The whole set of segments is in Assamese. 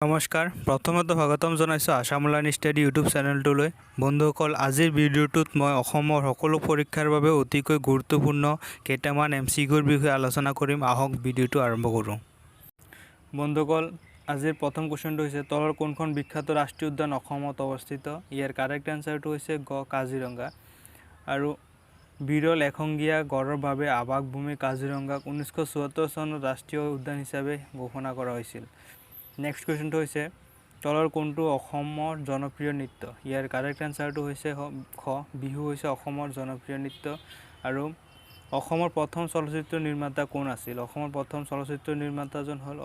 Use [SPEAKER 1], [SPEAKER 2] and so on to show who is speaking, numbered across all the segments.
[SPEAKER 1] নমস্কাৰ প্ৰথমতে স্বাগতম জনাইছোঁ আসাম লাৰ্নিং ষ্টাডি ইউটিউব চেনেলটোলৈ বন্ধুসকল আজিৰ ভিডিঅ'টোত মই অসমৰ সকলো পৰীক্ষাৰ বাবে অতিকৈ গুৰুত্বপূৰ্ণ কেইটামান MCQৰ বিষয়ে আলোচনা কৰিম আহক ভিডিঅ'টো আৰম্ভ কৰোঁ বন্ধুসকল আজিৰ প্ৰথম কোৱেশ্চনটো হৈছে তলৰ কোনখন বিখ্যাত ৰাষ্ট্ৰীয় উদ্যান অসমত অৱস্থিত ইয়াৰ কাৰেক্ট আনসাৰটো হৈছে গ কাজিৰঙা আৰু বিৰল এশিঙীয়া গড়ৰ বাবে আৱাসভূমি কাজিৰঙাক 1974 চনত ৰাষ্ট্ৰীয় উদ্যান হিচাপে ঘোষণা কৰা হৈছিল নেক্সট কোৱেশ্চনটো হৈছে তলৰ কোনটো অসমৰ জনপ্ৰিয় নৃত্য ইয়াৰ কাৰেক্ট আনসাৰটো হৈছে খ বিহু হৈছে অসমৰ জনপ্ৰিয় নৃত্য আৰু অসমৰ প্ৰথম চলচ্চিত্ৰ নিৰ্মাতা কোন আছিল অসমৰ প্ৰথম চলচ্চিত্ৰ নিৰ্মাতাজন হ'ল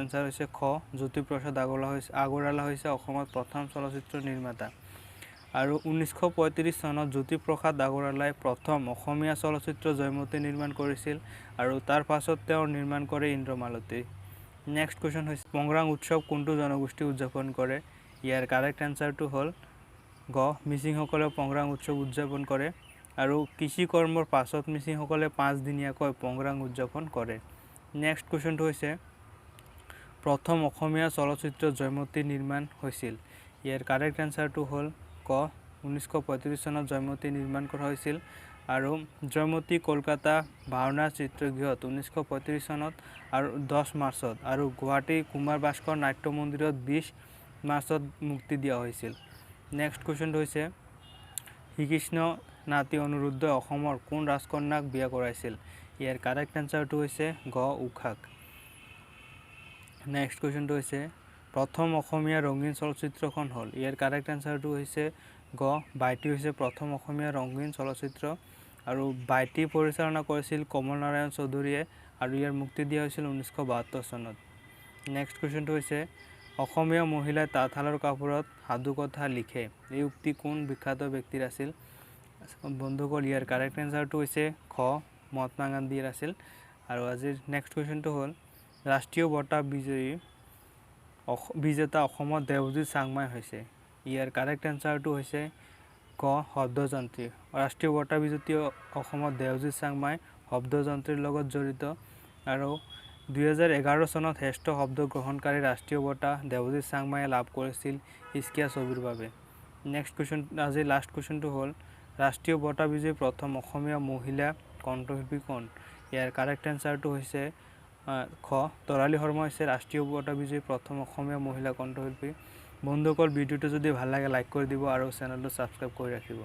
[SPEAKER 1] আনসাৰ হৈছে খ জ্যোতিপ্ৰসাদ আগৰৱালা হৈছে অসমৰ প্ৰথম চলচ্চিত্ৰ নিৰ্মাতা আৰু 1935 চনত জ্যোতিপ্ৰসাদ আগৰৱালাই প্ৰথম অসমীয়া চলচ্চিত্ৰ জয়মতী নিৰ্মাণ কৰিছিল আৰু তাৰ পাছত তেওঁ নিৰ্মাণ কৰে ইন্দ্ৰমালতী নেক্সট কোৱেশ্চন হৈছে পংৰাং উৎসৱ কোনটো জনগোষ্ঠী উদযাপন কৰে ইয়াৰ কাৰেক্ট আনসাৰটো হ'ল গ মিচিংসকলে পংৰাং উৎসৱ উদযাপন কৰে আৰু কৃষি কৰ্মৰ পাছত মিচিংসকলে 5 দিনীয়াকৈ পংৰাং উদযাপন কৰে নেক্সট কোৱেশ্চনটো হৈছে প্ৰথম অসমীয়া চলচ্চিত্ৰ জয়মতী নিৰ্মাণ হৈছিল ইয়াৰ কাৰেক্ট আনসাৰটো হ'ল ক 1935 চনত জয়মতী নিৰ্মাণ কৰা হৈছিল আৰু জয়মতী কলকাতা ভাওনা চিত্ৰগৃহত 1935 চনত আৰু 10 মাৰ্চত আৰু গুৱাহাটী কুমাৰ ভাস্কৰ নাট্য মন্দিৰত 20 মাৰ্চত মুক্তি দিয়া হৈছিল নেক্সট কোৱেশ্চনটো হৈছে শ্ৰীকৃষ্ণ নাতি অনুৰুদ্ধ অসমৰ কোন ৰাজকন্যাক বিয়া কৰাইছিল ইয়াৰ কাৰেক্ট আনসাৰটো হৈছে গ উষাক নেক্সট কোৱেশ্চনটো হৈছে প্ৰথম অসমীয়া ৰঙীন চলচ্চিত্ৰখন হ'ল ইয়াৰ কাৰেক্ট আনসাৰটো হৈছে গ বাইটি হৈছে প্ৰথম অসমীয়া ৰঙীন চলচ্চিত্ৰ আৰু বাইটি পৰিচালনা কৰিছিল কমল নাৰায়ণ চৌধুৰীয়ে আৰু ইয়াৰ মুক্তি দিয়া হৈছিল 1972 চনত নেক্সট কোৱেশ্চনটো হৈছে অসমীয়া মহিলাই তাঁতশালৰ কাপোৰত সাধু কথা লিখে এই উক্তি কোন বিখ্যাত ব্যক্তিৰ আছিল বন্ধুসকল ইয়াৰ কাৰেক্ট আনসাৰটো হৈছে খ মহাত্মা গান্ধীৰ আছিল আৰু আজিৰ নেক্সট কোৱেশ্চনটো হ'ল ৰাষ্ট্ৰীয় বঁটা বিজেতা অসমৰ দেৱজিৎ চাংমাই হৈছে ইয়াৰ কাৰেক্ট আনসাৰটো হৈছে ক শব্দযন্ত্ৰী ৰাষ্ট্ৰীয় বঁটা বিজেতা অসমৰ দেৱজিৎ চাংমাই শব্দযন্ত্ৰীৰ লগত জড়িত আৰু 2011 চনত শ্ৰেষ্ঠ শব্দ গ্ৰহণকাৰী ৰাষ্ট্ৰীয় বঁটা দেৱজিৎ চাংমাই লাভ কৰিছিল ইস্কিয়া ছবিৰ বাবে নেক্সট কোৱেশ্চন আজি লাষ্ট কোৱেশ্চনটো হ'ল ৰাষ্ট্ৰীয় বঁটা বিজয়ী প্ৰথম অসমীয়া মহিলা কণ্ঠশিল্পী কোন ইয়াৰ কাৰেক্ট আনসাৰটো হৈছে খ তৰালী শৰ্মা হৈছে ৰাষ্ট্ৰীয় বঁটা বিজয়ী প্ৰথম অসমীয়া মহিলা কণ্ঠশিল্পী বন্ধুসকল ভিডিঅ'টো যদি ভাল লাগে লাইক কৰি দিব আৰু চেনেলটো সাবস্ক্ৰাইব কৰি ৰাখিব